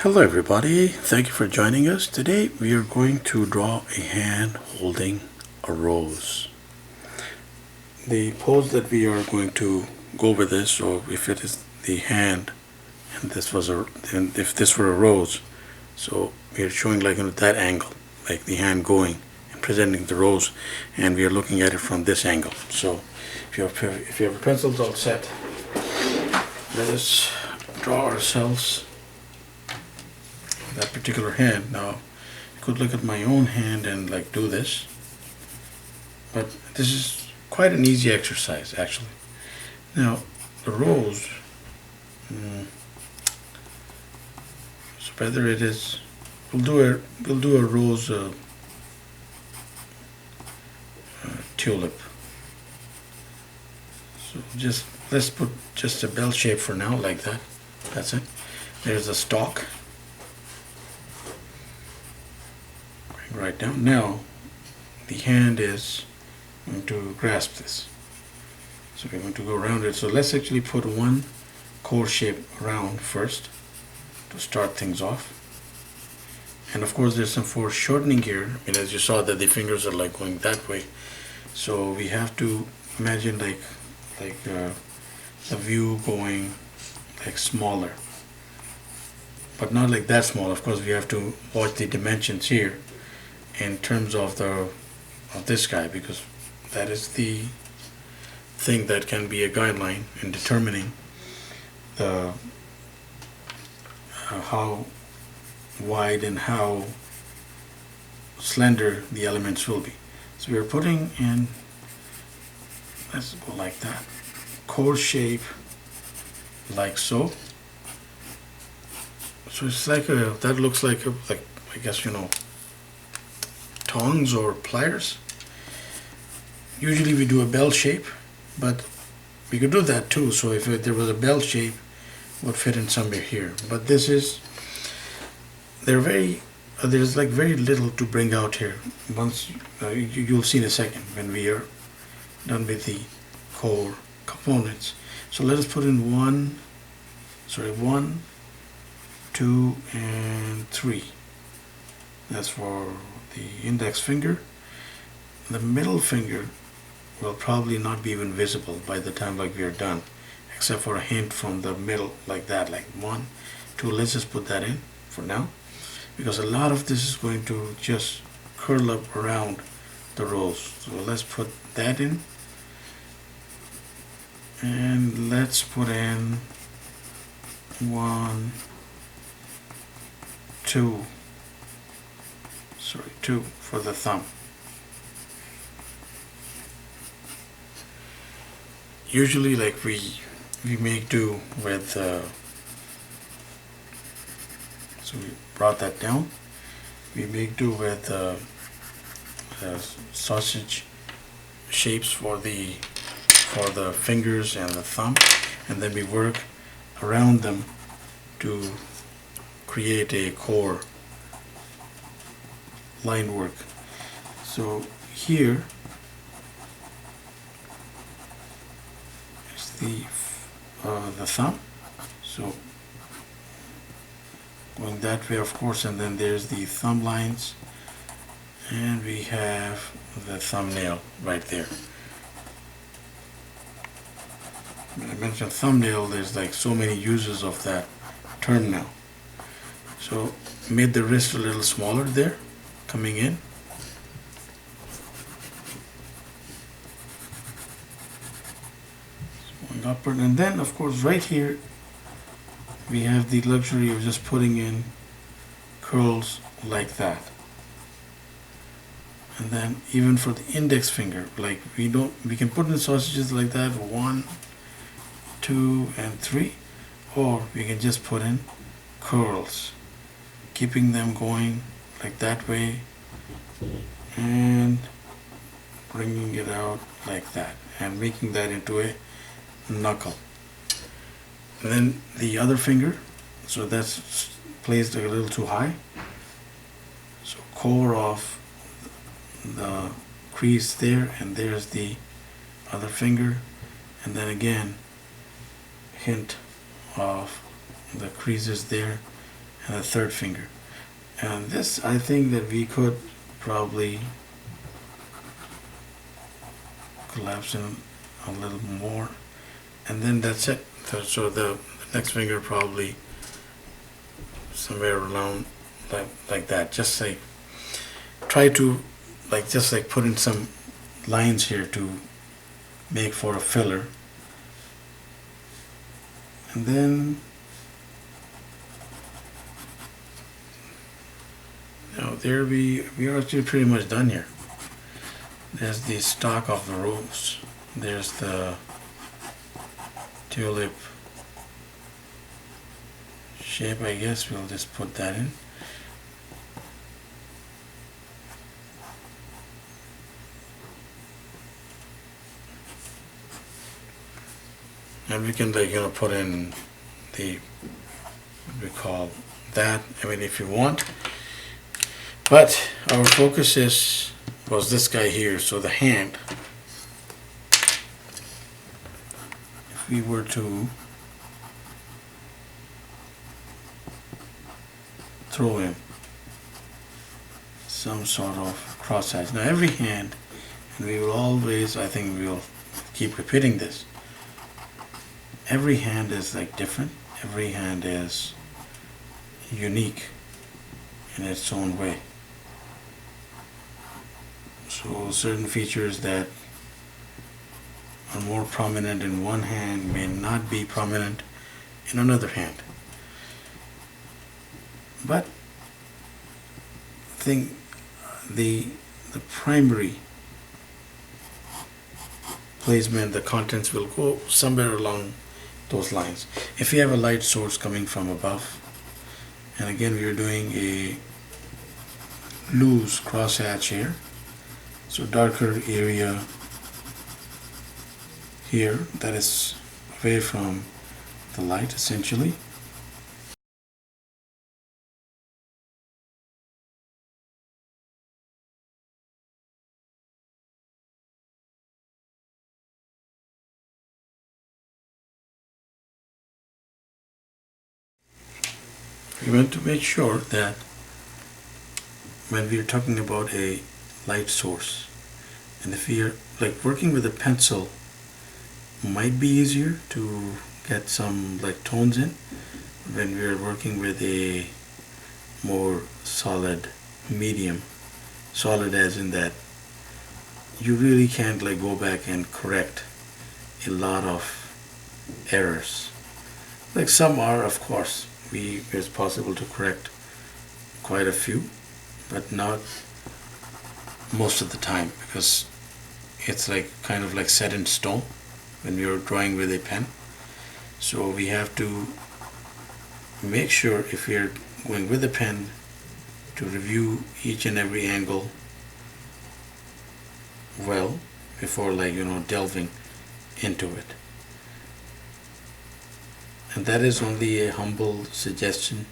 Hello everybody, thank you for joining us. Today we are going to draw a hand holding a rose. The pose that we are going to go with this, so if it is the hand and if this were a rose, so we are showing like that angle, like the hand going and presenting the rose, and we are looking at it from this angle. So if you have pencils all set, let us draw ourselves that particular hand. Now, I could look at my own hand and like do this, but this is quite an easy exercise actually. Now, the rose, so whether it is, we'll do a rose tulip. So let's put just a bell shape for now, like that. That's it. There's a stalk. Right down. Now the hand is going to grasp this, so we're going to go around it. So let's actually put one core shape around first to start things off. And of course there's some foreshortening here. I mean, as you saw that the fingers are like going that way, so we have to imagine like the view going like smaller, but not like that small. Of course we have to watch the dimensions here in terms of this guy, because that is the thing that can be a guideline in determining the how wide and how slender the elements will be. So we are putting in, let's go like that, core shape like so. So it's like that looks like I guess tongs or pliers. Usually we do a bell shape, but we could do that too. So if there was a bell shape, it would fit in somewhere here. But this is, there's like very little to bring out here. Once you'll see in a second when we are done with the core components. So let us put in 1, 2, and 3. That's for the index finger. The middle finger will probably not be even visible by the time like we are done, except for a hint from the middle, like that, like 1, 2. Let's just put that in for now, because a lot of this is going to just curl up around the rose. So let's put that in, and let's put in 1, 2 for the thumb. Usually like we make do with so we brought that down. We make do with sausage shapes for the fingers and the thumb, and then we work around them to create a core line work. So here is the thumb, so going that way, of course, and then there's the thumb lines, and we have the thumbnail right there. When I mentioned thumbnail, there's like so many uses of that term now. So made the wrist a little smaller there, coming in. Going upward, and then of course right here we have the luxury of just putting in curls like that. And then even for the index finger, like we can put in sausages like that, 1, 2, and 3, or we can just put in curls, keeping them going like that way and bringing it out like that and making that into a knuckle. And then the other finger, so that's placed a little too high, so core of the crease there, and there's the other finger, and then again hint of the creases there, and a third finger. And this, I think that we could probably collapse in a little more, and then that's it. So the next finger probably somewhere around like that. Just like try to just like put in some lines here to make for a filler, and then now there we are actually pretty much done here. There's the stalk of the rose. There's the tulip shape, I guess. We'll just put that in. And we can put in the, what we call that, I mean, if you want. But our focus was this guy here, so the hand. If we were to throw in some sort of crosshatch. Now every hand, and we will always, I think we will keep repeating this, every hand is different. Every hand is unique in its own way. So certain features that are more prominent in one hand may not be prominent in another hand. But I think the primary placement, the contents will go somewhere along those lines. If you have a light source coming from above, and again we are doing a loose crosshatch here, so darker area here that is away from the light essentially. We want to make sure that when we are talking about a light source, and if we are working with a pencil, might be easier to get some tones in. When we are working with a more solid medium, solid as in that you really can't go back and correct a lot of errors. Some are, of course, it's possible to correct quite a few, but not most of the time, because it's kind of set in stone when you're drawing with a pen. So we have to make sure, if we're going with a pen, to review each and every angle well before delving into it. And that is only a humble suggestion.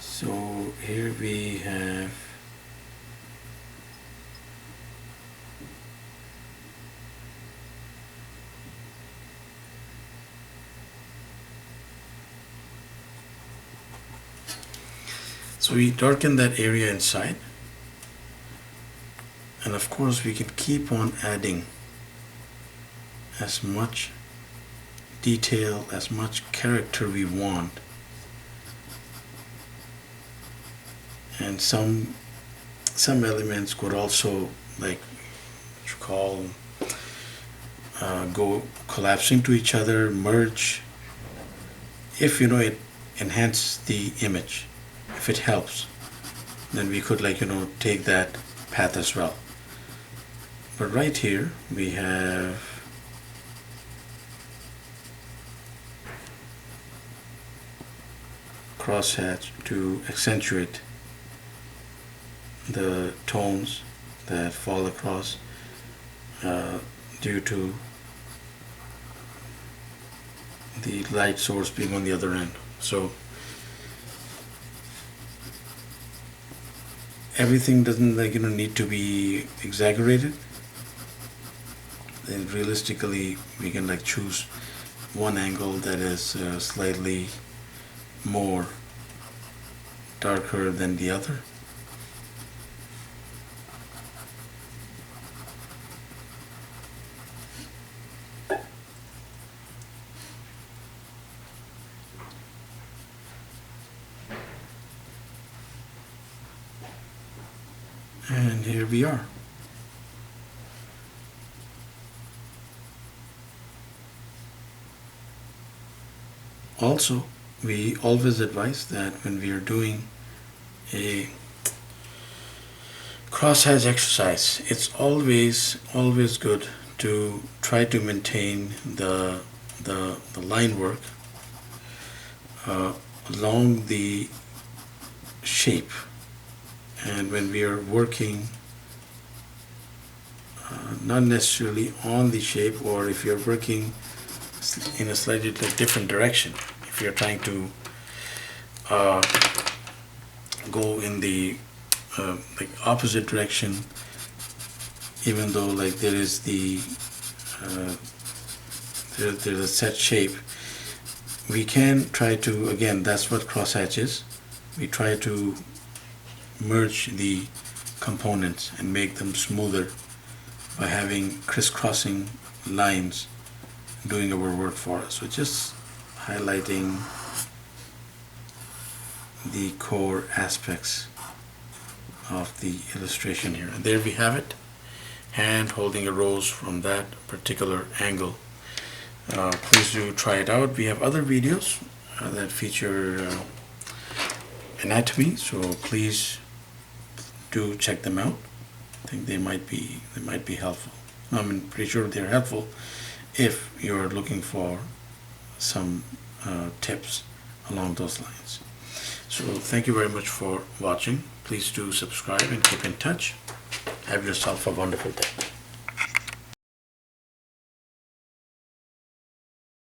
So here we have so we darken that area inside. And of course we can keep on adding as much detail, as much character we want. And some elements could also go collapsing to each other, merge, if it enhances the image. If it helps, then we could take that path as well. But right here we have crosshatch to accentuate the tones that fall across due to the light source being on the other end. So everything doesn't need to be exaggerated. then realistically we can like choose one angle that is slightly more darker than the other. And here we are. Also, we always advise that when we are doing a crosshatch exercise, it's always good to try to maintain the line work along the shape. And when we are working not necessarily on the shape, or if you're working in a slightly different direction, if you're trying to go in the like opposite direction, even though like there is the there's a set shape, we can try to, again, that's what crosshatch is, we try to merge the components and make them smoother by having crisscrossing lines doing our work for us. So just highlighting the core aspects of the illustration here. And there we have it, hand holding a rose from that particular angle. Please do try it out. We have other videos that feature anatomy, so please do check them out. I think they might be helpful. I'm pretty sure they're helpful if you're looking for some tips along those lines. So thank you very much for watching. Please do subscribe and keep in touch. Have yourself a wonderful day.